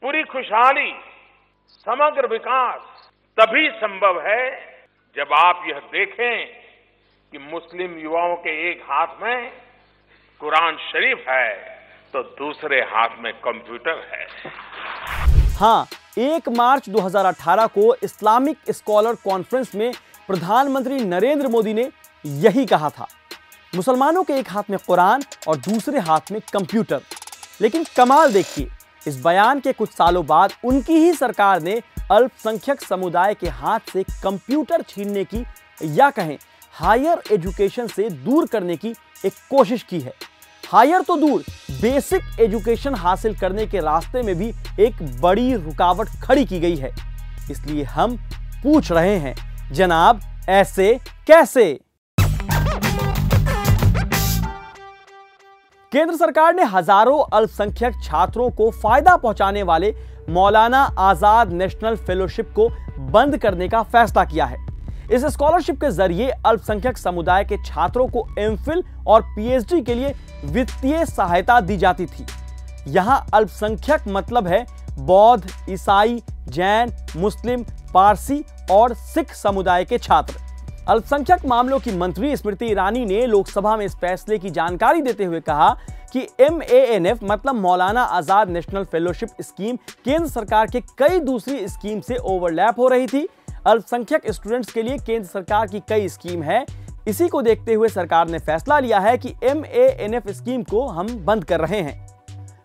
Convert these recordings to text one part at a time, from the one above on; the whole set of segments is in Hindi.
पूरी खुशहाली, समग्र विकास तभी संभव है जब आप यह देखें कि मुस्लिम युवाओं के एक हाथ में कुरान शरीफ है तो दूसरे हाथ में कंप्यूटर है। हाँ, 1 मार्च 2018 को इस्लामिक स्कॉलर कॉन्फ्रेंस में प्रधानमंत्री नरेंद्र मोदी ने यही कहा था, मुसलमानों के एक हाथ में कुरान और दूसरे हाथ में कंप्यूटर। लेकिन कमाल देखिए, इस बयान के कुछ सालों बाद उनकी ही सरकार ने अल्पसंख्यक समुदाय के हाथ से कंप्यूटर छीनने की या कहें हायर एजुकेशन से दूर करने की एक कोशिश की है। हायर तो दूर, बेसिक एजुकेशन हासिल करने के रास्ते में भी एक बड़ी रुकावट खड़ी की गई है। इसलिए हम पूछ रहे हैं, जनाब ऐसे कैसे? केंद्र सरकार ने हजारों अल्पसंख्यक छात्रों को फायदा पहुंचाने वाले मौलाना आजाद नेशनल फेलोशिप को बंद करने का फैसला किया है। इस स्कॉलरशिप के जरिए अल्पसंख्यक समुदाय के छात्रों को एमफिल और पीएचडी के लिए वित्तीय सहायता दी जाती थी। यहां अल्पसंख्यक मतलब है बौद्ध, ईसाई, जैन, मुस्लिम, पारसी और सिख समुदाय के छात्र। अल्पसंख्यक मामलों की मंत्री स्मृति ईरानी ने लोकसभा में इस फैसले की जानकारी देते हुए कहा कि MANF मतलब Maulana Azad national fellowship scheme केंद्र सरकार के कई दूसरी स्कीम से ओवरलैप हो रही थी। अल्पसंख्यक स्टूडेंट्स के लिए केंद्र सरकार की कई स्कीम है। इसी को देखते हुए सरकार ने फैसला लिया है कि MANF स्कीम को हम बंद कर रहे हैं।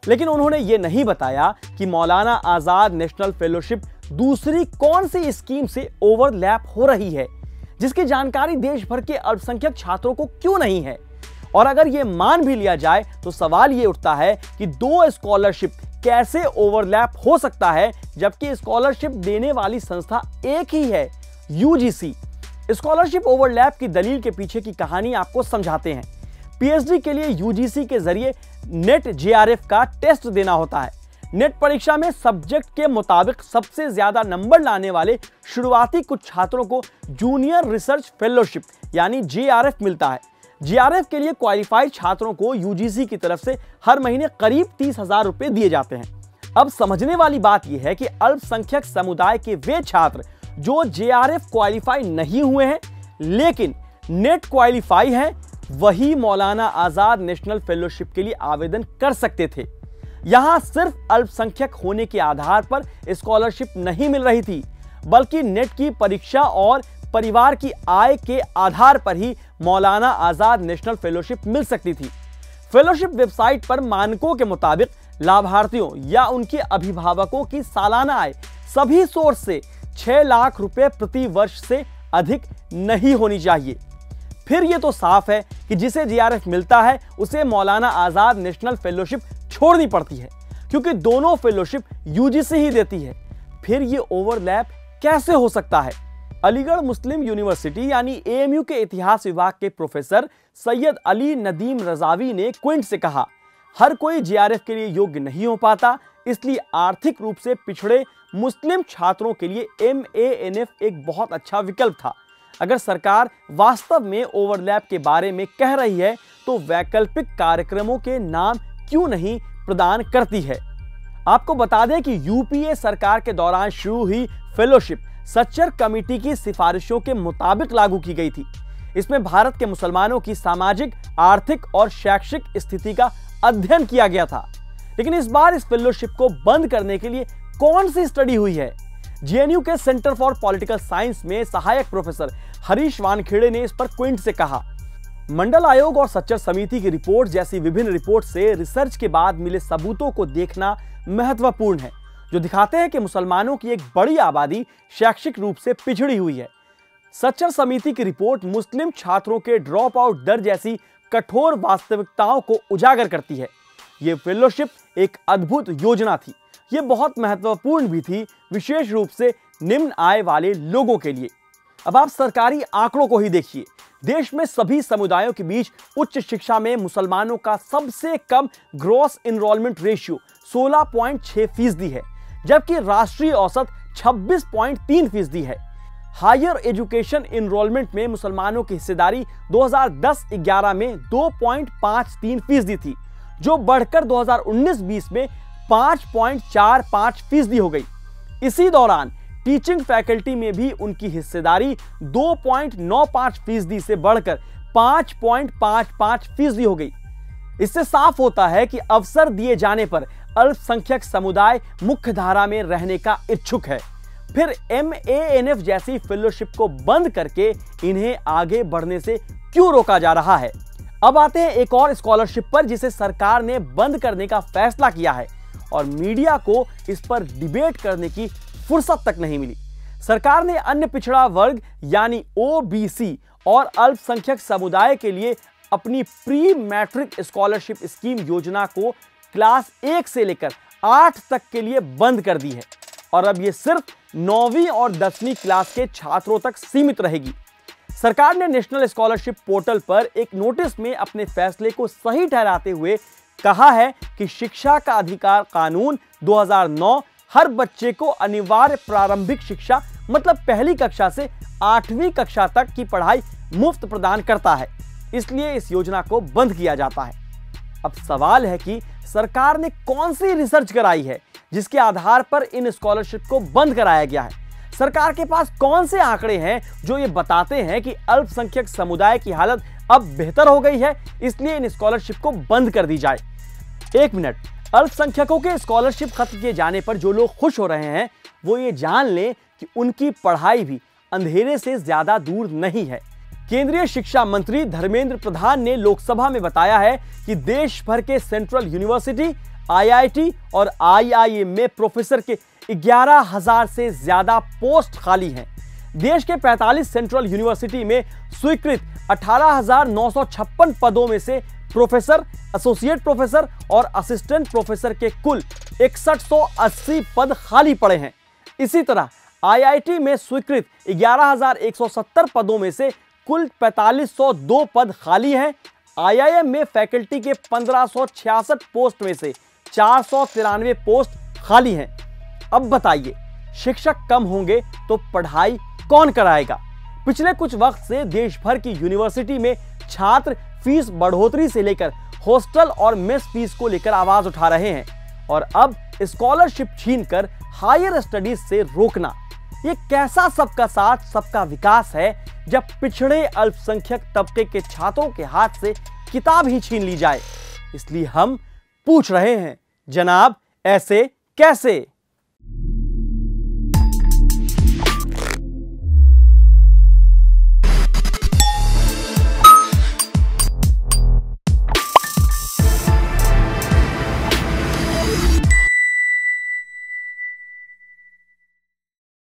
लेकिन उन्होंने ये नहीं बताया कि मौलाना आजाद नेशनल फेलोशिप दूसरी कौन सी स्कीम से ओवरलैप हो रही है, जिसकी जानकारी देश भर के अल्पसंख्यक छात्रों को क्यों नहीं है। और अगर यह मान भी लिया जाए तो सवाल यह उठता है कि दो स्कॉलरशिप कैसे ओवरलैप हो सकता है, जबकि स्कॉलरशिप देने वाली संस्था एक ही है, UGC। स्कॉलरशिप ओवरलैप की दलील के पीछे की कहानी आपको समझाते हैं। पीएचडी के लिए UGC के जरिए नेट JRF का टेस्ट देना होता है। नेट परीक्षा में सब्जेक्ट के मुताबिक सबसे ज्यादा नंबर लाने वाले शुरुआती कुछ छात्रों को जूनियर रिसर्च फेलोशिप यानी JRF मिलता है। JRF के लिए क्वालिफाइड छात्रों को UGC की तरफ से हर महीने करीब 30,000 रुपए दिए जाते हैं। अब समझने वाली बात यह है कि अल्पसंख्यक समुदाय के वे छात्र जो JRF क्वालिफाई नहीं हुए हैं लेकिन नेट क्वालिफाई हैं, वही मौलाना आजाद नेशनल फेलोशिप के लिए आवेदन कर सकते थे। यहां सिर्फ अल्पसंख्यक होने के आधार पर स्कॉलरशिप नहीं मिल रही थी, बल्कि नेट की परीक्षा और परिवार की आय के आधार पर ही मौलाना आजाद नेशनल फेलोशिप मिल सकती थी। फेलोशिप वेबसाइट पर मानकों के मुताबिक लाभार्थियों या उनके अभिभावकों की सालाना आय सभी सोर्स से 6 लाख रुपए प्रति वर्ष से अधिक नहीं होनी चाहिए। फिर यह तो साफ है कि जिसे JRF मिलता है उसे मौलाना आजाद नेशनल फेलोशिप छोड़नी पड़ती है, क्योंकि दोनों फेलोशिप UGC ही देती है। फिर ये ओवरलैप कैसे हो सकता है? अलीगढ़ मुस्लिम यूनिवर्सिटी यानी AMU के इतिहास विभाग के प्रोफेसर सैयद अली नदीम रजावी ने क्विंट से कहा, हर कोई JRF के लिए योग्य नहीं हो पाता, इसलिए आर्थिक रूप से पिछड़े मुस्लिम छात्रों के लिए MANF एक बहुत अच्छा विकल्प था। अगर सरकार वास्तव में ओवरलैप के बारे में कह रही है तो वैकल्पिक कार्यक्रमों के नाम क्यों नहीं प्रदान करती है? आपको बता दें कि UPA सरकार के दौरान शुरू हुई फेलोशिप सच्चर कमेटी की सिफारिशों के मुताबिक लागू की गई थी। इसमें भारत के मुसलमानों की सामाजिक, आर्थिक और शैक्षिक स्थिति का अध्ययन किया गया था। लेकिन इस बार इस फेलोशिप को बंद करने के लिए कौन सी स्टडी हुई है? JNU के सेंटर फॉर पॉलिटिकल साइंस में सहायक प्रोफेसर हरीश वानखेड़े ने इस पर क्विंट से कहा, मंडल आयोग और सच्चर समिति की रिपोर्ट जैसी विभिन्न रिपोर्ट से रिसर्च के बाद मिले सबूतों को देखना महत्वपूर्ण है, जो दिखाते हैं कि मुसलमानों की एक बड़ी आबादी शैक्षिक रूप से पिछड़ी हुई है। सच्चर समिति की रिपोर्ट मुस्लिम छात्रों के ड्रॉप आउट दर जैसी कठोर वास्तविकताओं को उजागर करती है। ये फेलोशिप एक अद्भुत योजना थी। ये बहुत महत्वपूर्ण भी थी, विशेष रूप से निम्न आय वाले लोगों के लिए। अब आप सरकारी आंकड़ों को ही देखिए। देश में सभी समुदायों के बीच उच्च शिक्षा में मुसलमानों का सबसे कम ग्रॉस इनरोलमेंट रेशियो 16.6% है, जबकि राष्ट्रीय औसत 26.3% है। हायर एजुकेशन इनरोलमेंट में मुसलमानों की हिस्सेदारी 2010-11 में 2.53% थी, जो बढ़कर 2019-20 में 5.45% हो गई। इसी दौरान टीचिंग फैकल्टी में भी उनकी हिस्सेदारी 2.95% से बढ़कर 5.55% हो गई। इससे साफ होता है कि अवसर दिए जाने पर अल्पसंख्यक समुदाय मुख्य धारा में रहने का इच्छुक है। फिर MANF जैसी फेलोशिप को बंद करके इन्हें आगे बढ़ने से क्यों रोका जा रहा है? अब आते हैं एक और स्कॉलरशिप पर जिसे सरकार ने बंद करने का फैसला किया है और मीडिया को इस पर डिबेट करने की फुर्सत तक नहीं मिली। सरकार ने अन्य पिछड़ा वर्ग यानी OBC और अल्पसंख्यक समुदाय के लिए अपनी प्री मैट्रिक स्कॉलरशिप स्कीम योजना को क्लास 1 से लेकर 8 तक के लिए बंद कर दी है और अब यह सिर्फ 9वीं और 10वीं क्लास के छात्रों तक सीमित रहेगी। सरकार ने नेशनल स्कॉलरशिप पोर्टल पर एक नोटिस में अपने फैसले को सही ठहराते हुए कहा है कि शिक्षा का अधिकार कानून 2009 हर बच्चे को अनिवार्य प्रारंभिक शिक्षा मतलब पहली कक्षा से 8वीं कक्षा तक की पढ़ाई मुफ्त प्रदान करता है, इसलिए इस योजना को बंद किया जाता है। अब सवाल है कि सरकार ने कौन सी रिसर्च कराई है जिसके आधार पर इन स्कॉलरशिप को बंद कराया गया है? सरकार के पास कौन से आंकड़े हैं जो ये बताते हैं कि अल्पसंख्यक समुदाय की हालत अब बेहतर हो गई है, इसलिए इन स्कॉलरशिप को बंद कर दी जाए? एक मिनट, अल्पसंख्यकों के स्कॉलरशिप खत्म किए जाने पर जो लोग खुश हो रहे हैं वो ये जान लें कि उनकी पढ़ाई भी अंधेरे से ज्यादा दूर नहीं है। केंद्रीय शिक्षा मंत्री धर्मेंद्र प्रधान ने लोकसभा में बताया है कि देश भर के सेंट्रल यूनिवर्सिटी, IIT और IIM में प्रोफेसर के 11,000 से ज्यादा पोस्ट खाली हैं। देश के 45 सेंट्रल यूनिवर्सिटी में स्वीकृत 18,956 पदों में से प्रोफेसर, एसोसिएट प्रोफेसर और असिस्टेंट प्रोफेसर के कुल 6180 पद खाली पड़े हैं। इसी तरह IIT में स्वीकृत 11,170 पदों में से कुल 4502 पद खाली हैं। IIM में फैकल्टी के 1566 पोस्ट में से 493 पोस्ट खाली हैं। अब बताइए, शिक्षक कम होंगे तो पढ़ाई कौन कराएगा? पिछले कुछ वक्त से देश भर की यूनिवर्सिटी में छात्र फीस बढ़ोतरी से लेकर हॉस्टल और मेस फीस को लेकर आवाज उठा रहे हैं और अब स्कॉलरशिप छीनकर हायर स्टडीज से रोकना, ये कैसा सबका साथ सबका विकास है जब पिछड़े अल्पसंख्यक तबके के छात्रों के हाथ से किताब ही छीन ली जाए? इसलिए हम पूछ रहे हैं, जनाब ऐसे कैसे?